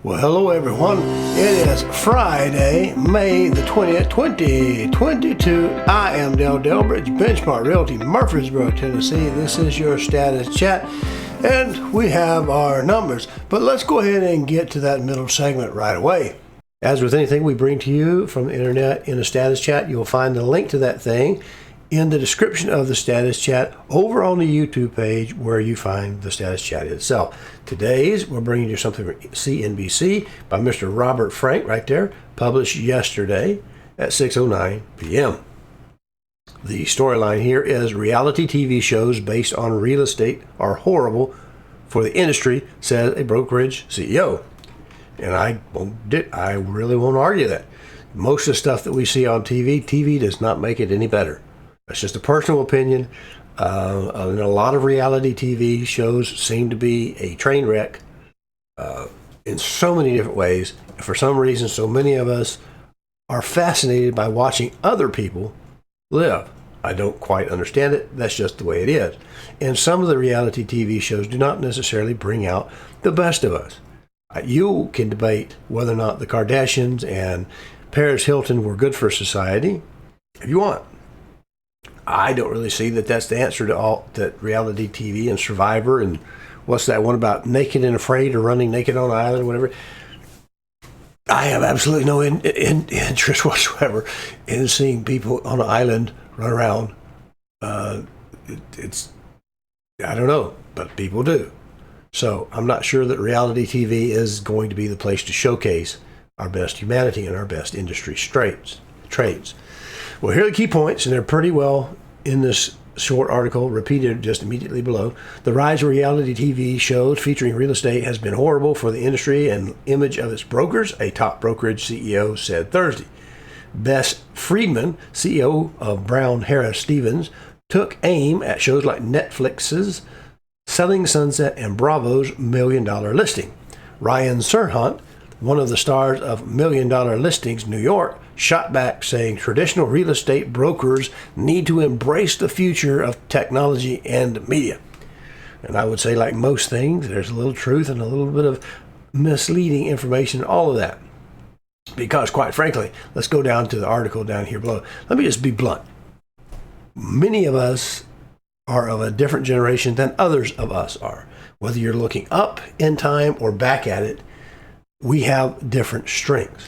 Well, hello everyone. It is Friday, May the 20th, 2022. I am Dale Delbridge, Benchmark Realty, Murfreesboro, Tennessee. This is your status chat, and we have our numbers. But let's go ahead and get to that middle segment right away. As with anything we bring to you from the internet in a status chat, you'll find the link to that thing in the description of the status chat over on the YouTube page where you find the status chat itself. Today's, we're bringing you something from CNBC by Mr. Robert Frank right there, published yesterday at 6:09 p.m. The storyline here is reality TV shows based on real estate are horrible for the industry, says a brokerage CEO. And I really won't argue that. Most of the stuff that we see on TV does not make it any better. That's just a personal opinion. And a lot of reality TV shows seem to be a train wreck in so many different ways. For some reason, so many of us are fascinated by watching other people live. I don't quite understand it. That's just the way it is. And some of the reality TV shows do not necessarily bring out the best of us. You can debate whether or not the Kardashians and Paris Hilton were good for society if you want. I don't really see that that's the answer to all that reality TV and Survivor and what's that one about Naked and Afraid or running naked on an island or whatever. I have absolutely no interest whatsoever in seeing people on an island run around. It's I don't know, but people do. So I'm not sure that reality TV is going to be the place to showcase our best humanity and our best industry trades. Well, here are the key points, and they're pretty well in this short article, repeated just immediately below. The rise of reality TV shows featuring real estate has been horrible for the industry and image of its brokers, a top brokerage CEO said Thursday. Bess Friedman, CEO of Brown Harris Stevens, took aim at shows like Netflix's Selling Sunset and Bravo's $1 Million Listing. Ryan Serhant, one of the stars of $1 Million Listings New York, shot back saying traditional real estate brokers need to embrace the future of technology and media. And I would say, like most things, there's a little truth and a little bit of misleading information in all of that. Because quite frankly, let's go down to the article down here below. Let me just be blunt. Many of us are of a different generation than others of us are. Whether you're looking up in time or back at it, we have different strengths.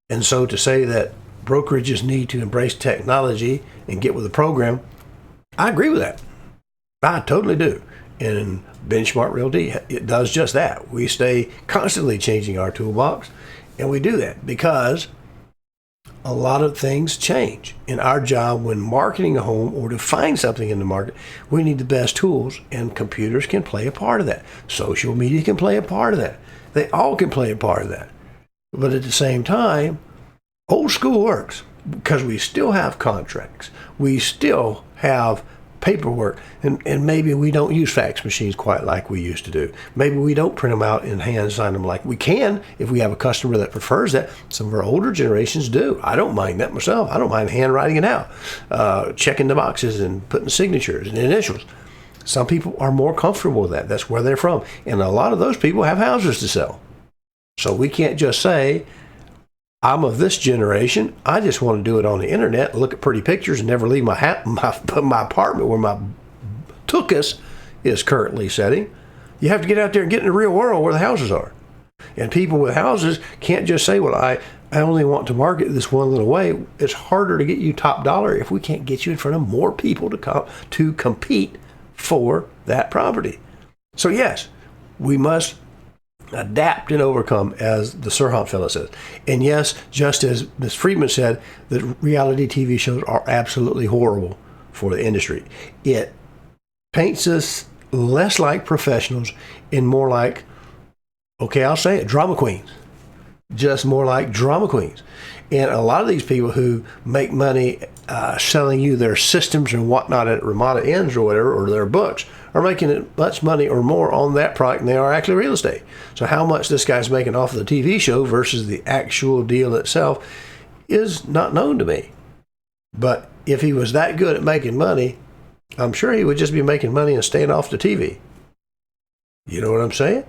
And so to say that brokerages need to embrace technology and get with the program, I agree with that. I totally do. And Benchmark Realty, it does just that. We stay constantly changing our toolbox, and we do that because a lot of things change. In our job when marketing a home or to find something in the market, we need the best tools, and computers can play a part of that. Social media can play a part of that. They all can play a part of that. But at the same time, old school works because we still have contracts. We still have paperwork. And maybe we don't use fax machines quite like we used to do. Maybe we don't print them out and hand sign them like we can if we have a customer that prefers that. Some of our older generations do. I don't mind that myself. I don't mind handwriting it out, checking the boxes and putting signatures and initials. Some people are more comfortable with that. That's where they're from. And a lot of those people have houses to sell. So we can't just say, I'm of this generation. I just want to do it on the internet, look at pretty pictures, and never leave my apartment where my tuchus is currently sitting. You have to get out there and get in the real world where the houses are. And people with houses can't just say, well, I only want to market this one little way. It's harder to get you top dollar if we can't get you in front of more people to compete for that property. So yes, we must adapt and overcome, as the Serhant fellow says. And yes, just as Ms. Friedman said, that reality TV shows are absolutely horrible for the industry. It paints us less like professionals and more like, okay, I'll say it, drama queens. Just more like drama queens. And a lot of these people who make money selling you their systems and whatnot at Ramada Inns or whatever, or their books, are making it much money or more on that product than they are actually real estate. So how much this guy's making off of the TV show versus the actual deal itself is not known to me. But if he was that good at making money, I'm sure he would just be making money and staying off the TV. You know what I'm saying?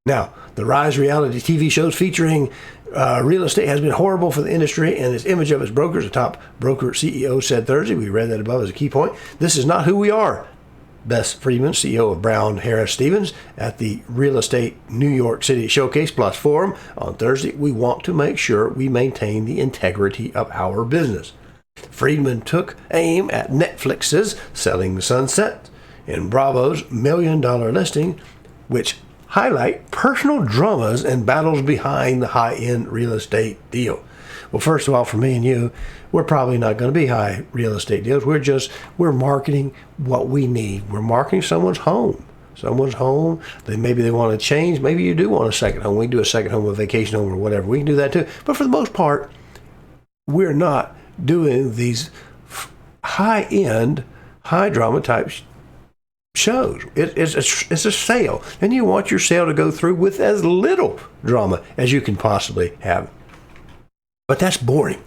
Now, the rise of reality TV shows featuring real estate has been horrible for the industry and its image of its brokers. A top broker CEO said Thursday, we read that above as a key point, this is not who we are. Bess Friedman, CEO of Brown Harris Stevens, at the Real Estate New York City Showcase Plus Forum on Thursday, we want to make sure we maintain the integrity of our business. Friedman took aim at Netflix's Selling Sunset and Bravo's $1 million listing, which highlight personal dramas and battles behind the high-end real estate deal. Well, first of all, for me and you, we're probably not going to be high real estate deals. We're marketing what we need. We're marketing someone's home. Maybe they want to change. Maybe you do want a second home. We can do a second home, a vacation home, or whatever. We can do that too. But for the most part, we're not doing these high-end, high-drama type shows. It's a sale, and you want your sale to go through with as little drama as you can possibly have. But that's boring.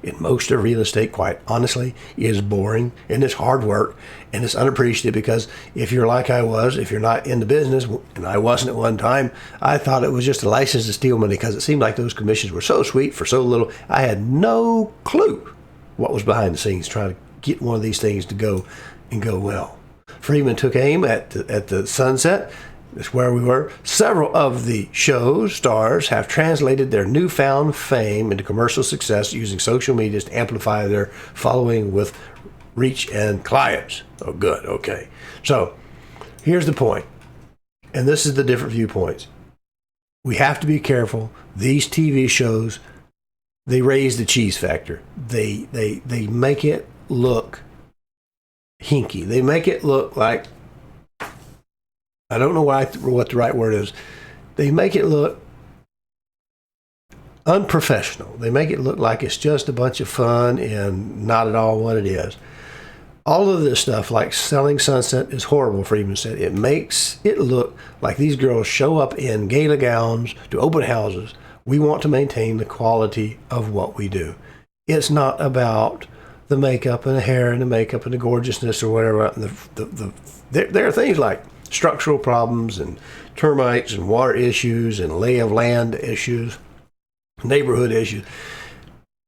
In most of real estate, quite honestly, is boring, and it's hard work, and it's unappreciated, because if you're like I was, if you're not in the business, and I wasn't at one time, I thought it was just a license to steal money, because it seemed like those commissions were so sweet for so little. I had no clue what was behind the scenes trying to get one of these things to go well. Friedman took aim at the Sunset. That's where we were. Several of the show's stars have translated their newfound fame into commercial success using social media to amplify their following with reach and clients. Oh, good. Okay. So here's the point, and this is the different viewpoints. We have to be careful. These TV shows, they raise the cheese factor. They make it look hinky. They make it look like, I don't know what the right word is. They make it look unprofessional. They make it look like it's just a bunch of fun and not at all what it is. All of this stuff, like Selling Sunset, is horrible, Friedman said. It makes it look like these girls show up in gala gowns to open houses. We want to maintain the quality of what we do. It's not about the makeup and the hair and the makeup and the gorgeousness or whatever. There are things like structural problems and termites and water issues and lay of land issues, neighborhood issues,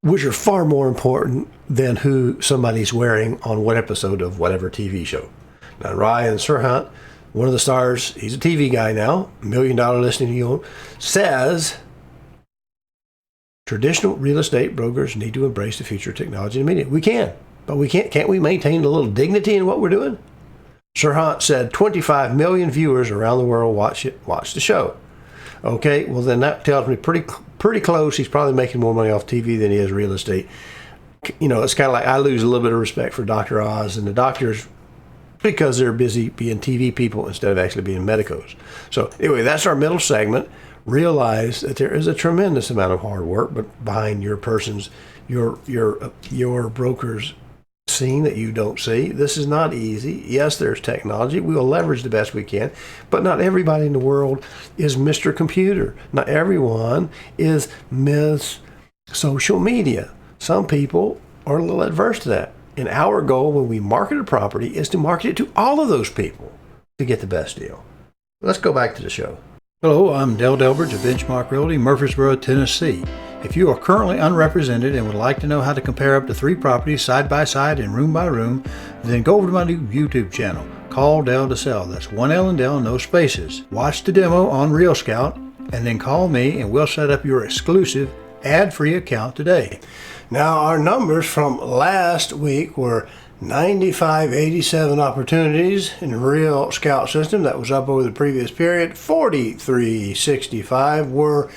which are far more important than who somebody's wearing on what episode of whatever TV show. Now, Ryan Serhant, one of the stars, he's a TV guy now, $1 million listing he owns, says traditional real estate brokers need to embrace the future of technology and media. We can, but we can't we maintain a little dignity in what we're doing? Serhant said 25 million viewers around the world watch the show. Okay, well then that tells me pretty close. He's probably making more money off TV than he is real estate. You know, it's kind of like I lose a little bit of respect for Dr. Oz and the doctors because they're busy being TV people instead of actually being medicos. So anyway, that's our middle segment. Realize that there is a tremendous amount of hard work, but behind your broker's scene that you don't see. This is not easy. Yes, there's technology. We will leverage the best we can, but not everybody in the world is Mr. Computer. Not everyone is Ms. Social Media. Some people are a little adverse to that. And our goal when we market a property is to market it to all of those people to get the best deal. Let's go back to the show. Hello, I'm Dale Delbridge of Benchmark Realty, Murfreesboro, Tennessee. If you are currently unrepresented and would like to know how to compare up to 3 properties side by side and room by room, then go over to my new YouTube channel, Call Dale to Sell. That's 1 L and Dale, no spaces. Watch the demo on Real Scout and then call me and we'll set up your exclusive ad-free account today. Now, our numbers from last week were 9587 opportunities in the Real Scout system. That was up over the previous period. 4365 were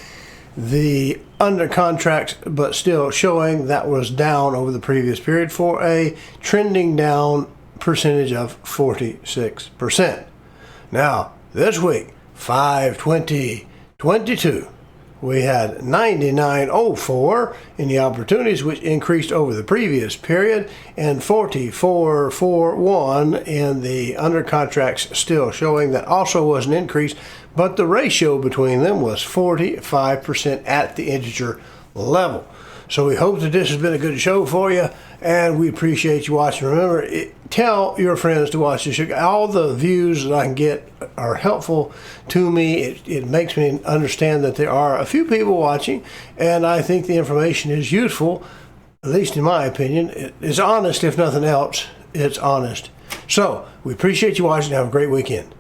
the under contracts, but still showing. That was down over the previous period for a trending down percentage of 46%. Now, this week, 5/20/22, we had 9904 in the opportunities, which increased over the previous period, and 4441 in the under contracts, still showing. That also was an increase, but the ratio between them was 45% at the integer level. So we hope that this has been a good show for you, and we appreciate you watching. Remember, tell your friends to watch this show. All the views that I can get are helpful to me. It makes me understand that there are a few people watching, and I think the information is useful, at least in my opinion. It's honest, if nothing else. It's honest. So we appreciate you watching. Have a great weekend.